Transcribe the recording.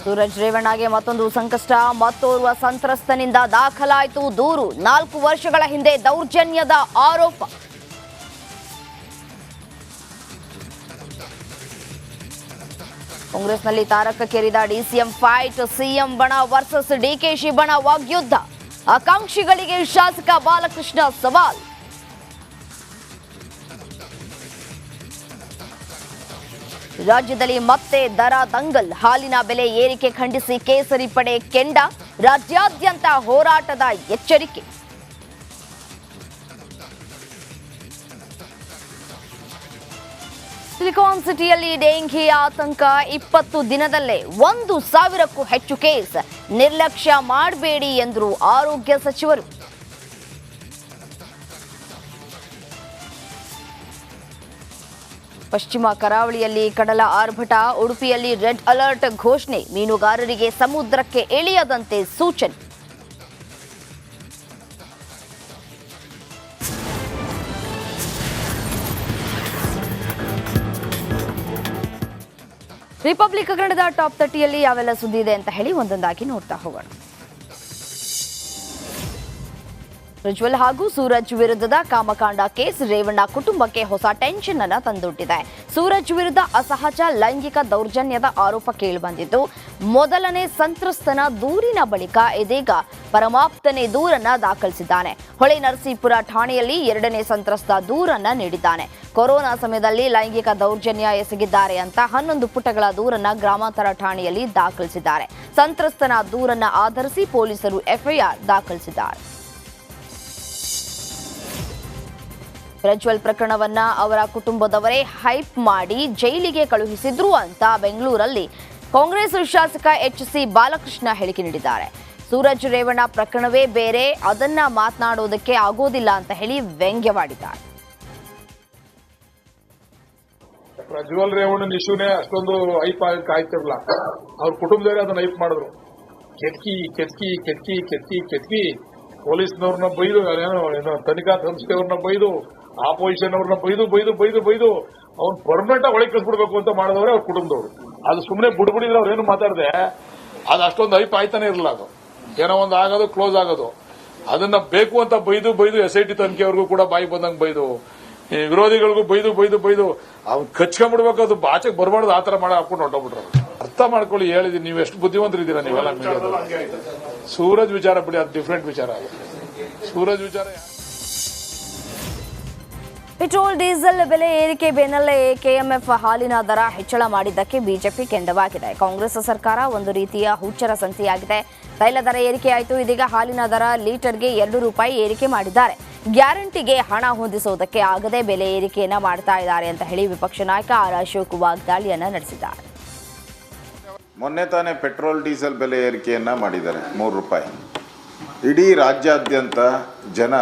ಸೂರಜ್ ರೇವಣ್ಣಗೆ ಮತ್ತೊಂದು ಸಂಕಷ್ಟ. ಮತ್ತೋರ್ವ ಸಂತ್ರಸ್ತನಿಂದ ದಾಖಲಾಯಿತು ದೂರು. 4 ವರ್ಷಗಳ ಹಿಂದೆ ದೌರ್ಜನ್ಯದ ಆರೋಪ. ಕಾಂಗ್ರೆಸ್ನಲ್ಲಿ ತಾರಕಕ್ಕೇರಿದ ಡಿಸಿಎಂ ಫೈಟ್. ಸಿಎಂ ಬಣ ವರ್ಸಸ್ ಡಿಕೆಶಿ ಬಣ ವಾಗ್ಯುದ್ಧ. ಆಕಾಂಕ್ಷಿಗಳಿಗೆ ಶಾಸಕ ಬಾಲಕೃಷ್ಣ ಸವಾಲ್. ರಾಜ್ಯದಲ್ಲಿ ಮತ್ತೆ ದರ ದಂಗಲ್. ಹಾಲಿನ ಬೆಲೆ ಏರಿಕೆ ಖಂಡಿಸಿ ಕೇಸರಿ ಪಡೆ ಕೆಂಡ. ರಾಜ್ಯಾದ್ಯಂತ ಹೋರಾಟದ ಎಚ್ಚರಿಕೆ. ಸಿಲಿಕಾನ್ ಸಿಟಿಯಲ್ಲಿ ಡೆಂಘಿ ಆತಂಕ. 20 ದಿನದಲ್ಲೇ 1,000ಕ್ಕೂ ಹೆಚ್ಚು ಕೇಸ್. ನಿರ್ಲಕ್ಷ್ಯ ಮಾಡಬೇಡಿ ಎಂದರು ಆರೋಗ್ಯ ಸಚಿವರು. ಪಶ್ಚಿಮ ಕರಾವಳಿಯಲ್ಲಿ ಕಡಲ ಆರ್ಭಟ. ಉಡುಪಿಯಲ್ಲಿ ರೆಡ್ ಅಲರ್ಟ್ ಘೋಷಣೆ. ಮೀನುಗಾರರಿಗೆ ಸಮುದ್ರಕ್ಕೆ ಇಳಿಯದಂತೆ ಸೂಚನೆ. ರಿಪಬ್ಲಿಕ್ ಕನ್ನಡದ ಟಾಪ್ 30ಯಲ್ಲಿ ಯಾವೆಲ್ಲ ಸುದ್ದಿ ಇದೆ ಅಂತ ಹೇಳಿ ಒಂದೊಂದಾಗಿ ನೋಡ್ತಾ ಹೋಗೋಣ. ಪ್ರಜ್ವಲ್ ಹಾಗೂ ಸೂರಜ್ ವಿರುದ್ಧದ ಕಾಮಕಾಂಡ ಕೇಸ್ ರೇವಣ್ಣ ಕುಟುಂಬಕ್ಕೆ ಹೊಸ ಟೆನ್ಷನ್ ಅನ್ನು ತಂದೊಡ್ಡಿದೆ. ಸೂರಜ್ ವಿರುದ್ಧ ಅಸಹಜ ಲೈಂಗಿಕ ದೌರ್ಜನ್ಯದ ಆರೋಪ ಕೇಳಿಬಂದಿದ್ದು, ಮೊದಲನೇ ಸಂತ್ರಸ್ತನ ದೂರಿನ ಬಳಿಕ ಇದೀಗ ಪರಮಾಪ್ತನೇ ದೂರನ್ನ ದಾಖಲಿಸಿದ್ದಾನೆ. ಹೊಳೆ ನರಸೀಪುರ ಠಾಣೆಯಲ್ಲಿ 2ನೇ ಸಂತ್ರಸ್ತ ದೂರನ್ನ ನೀಡಿದ್ದಾನೆ. ಕೊರೋನಾ ಸಮಯದಲ್ಲಿ ಲೈಂಗಿಕ ದೌರ್ಜನ್ಯ ಎಸಗಿದ್ದಾರೆ ಅಂತ 11 ಪುಟಗಳ ದೂರನ್ನ ಗ್ರಾಮಾಂತರ ಠಾಣೆಯಲ್ಲಿ ದಾಖಲಿಸಿದ್ದಾರೆ. ಸಂತ್ರಸ್ತನ ದೂರನ್ನ ಆಧರಿಸಿ ಪೊಲೀಸರು ಎಫ್ಐಆರ್ ದಾಖಲಿಸಿದ್ದಾರೆ. ಪ್ರಜ್ವಲ್ ಪ್ರಕರಣವನ್ನ ಅವರ ಕುಟುಂಬದವರೇ ಹೈಪ್ ಮಾಡಿ ಜೈಲಿಗೆ ಕಳುಹಿಸಿದ್ರು ಅಂತ ಬೆಂಗಳೂರಲ್ಲಿ ಕಾಂಗ್ರೆಸ್ ಶಾಸಕ ಎಚ್.ಸಿ. ಬಾಲಕೃಷ್ಣ ಹೇಳಿಕೆ ನೀಡಿದ್ದಾರೆ. ಸೂರಜ್ ರೇವಣ್ಣ ಪ್ರಕರಣವೇ ಬೇರೆ, ಅದನ್ನ ಮಾತನಾಡೋದಕ್ಕೆ ಆಗೋದಿಲ್ಲ ಅಂತ ಹೇಳಿ ವ್ಯಂಗ್ಯವಾಡಿದ್ದಾರೆ. ಪ್ರಜ್ವಲ್ ರೇವಣ್ಣನ ಇಶ್ಯೂನೇ ಅಷ್ಟೊಂದು ಹೈಪ್ ಕಾಯ್ತಿರಲ್ಲ. ಅವ್ರ ಕುಟುಂಬದವರೇ ಅದನ್ನ ಹೈಪ್ ಮಾಡಿದ್ರು. ಕೆತ್ಕಿ ಕೆತ್ಕಿ ಕೆತ್ಕಿ ಕೆತ್ಕಿ ಕೆತ್ಕಿ ಪೊಲೀಸ್ನವ್ರನ್ನ ಬೈದು, ತನಿಖಾ ಸಂಸ್ಥೆಯವ್ರನ್ನ ಬೈದು, ಆಪೋಸಿಷನ್ ಅವ್ರನ್ನ ಬೈದು ಬೈದು ಬೈದು ಬೈದು ಅವ್ನು ಪರ್ಮನೆಂಟ್ ಆಗಿ ಒಳಗೆ ಕಳಿಸ್ಬಿಡ್ಬೇಕು ಅಂತ ಮಾಡಿದವ್ರೆ ಅವ್ರ ಕುಟುಂಬದವರು. ಅದು ಸುಮ್ಮನೆ ಬಿಡ್ಬಿಡಿದ್ರೆ ಅವ್ರೇನು ಮಾತಾಡದೆ ಅದು ಅಷ್ಟೊಂದು ಹೈಪ್ ಆಯ್ತಾನೆ ಇರಲ್ಲ. ಅದು ಏನೋ ಒಂದು ಆಗೋದು ಕ್ಲೋಸ್ ಆಗೋದು, ಅದನ್ನ ಬೇಕು ಅಂತ ಬೈದು ಬೈದು SIT ತನಿಖೆಯವ್ರಿಗೂ ಕೂಡ ಬಾಯಿ ಬಂದಂಗೆ ಬೈದು, ಈ ವಿರೋಧಿಗಳಿಗೂ ಬೈದು ಬೈದು ಬೈದು ಅವ್ನು ಕಚ್ಕೊಂಡ್ಬಿಡ್ಬೇಕು, ಅದು ಬಾಚೆಗೆ ಬರಬಾರ್ದು, ಆ ತರ ಮಾಡಿ ಹಾಕೊಂಡು ಹೊಟ್ಟೋಗ್ಬಿಟ್ರು. ಅರ್ಥ ಮಾಡ್ಕೊಳ್ಳಿ, ಹೇಳಿದೀನಿ, ನೀವು ಎಷ್ಟು ಬುದ್ಧಿವಂತರಿದ್ದೀರಾ ನೀವೆಲ್ಲ. ಸೂರಜ್ ವಿಚಾರ ಬಿಡಿ, ಅದು ಡಿಫ್ರೆಂಟ್ ವಿಚಾರ. ಸೂರಜ್ ವಿಚಾರ. ಪೆಟ್ರೋಲ್ ಡೀಸೆಲ್ ಬೆಲೆ ಏರಿಕೆ ಬೆನ್ನಲ್ಲೇ KMF ಹಾಲಿನ ದರ ಹೆಚ್ಚಳ ಮಾಡಿದ್ದಕ್ಕೆ ಬಿಜೆಪಿ ಕೆಂಡವಾಗಿದೆ. ಕಾಂಗ್ರೆಸ್ ಸರ್ಕಾರ ಒಂದು ರೀತಿಯ ಹುಚ್ಚರ ಸಂತೆಯಾಗಿದೆ. ತೈಲ ದರ ಏರಿಕೆಯಾಯಿತು, ಇದೀಗ ಹಾಲಿನ ದರ ಲೀಟರ್ಗೆ 2 ರೂಪಾಯಿ ಏರಿಕೆ ಮಾಡಿದ್ದಾರೆ. ಗ್ಯಾರಂಟಿಗೆ ಹಣ ಹೊಂದಿಸುವುದಕ್ಕೆ ಆಗದೆ ಬೆಲೆ ಏರಿಕೆಯನ್ನ ಮಾಡ್ತಾ ಇದ್ದಾರೆ ಅಂತ ಹೇಳಿ ವಿಪಕ್ಷ ನಾಯಕ ಆರ್ ಅಶೋಕ್ ವಾಗ್ದಾಳಿಯನ್ನ ನಡೆಸಿದ್ದಾರೆ. ಮೊನ್ನೆ ತಾನೇ ಪೆಟ್ರೋಲ್ ಡೀಸೆಲ್ ಬೆಲೆ ಏರಿಕೆಯನ್ನ ಮಾಡಿದ್ದಾರೆ 3 ರೂಪಾಯಿ. ಇಡೀ ರಾಜ್ಯಾದ್ಯಂತ ಜನ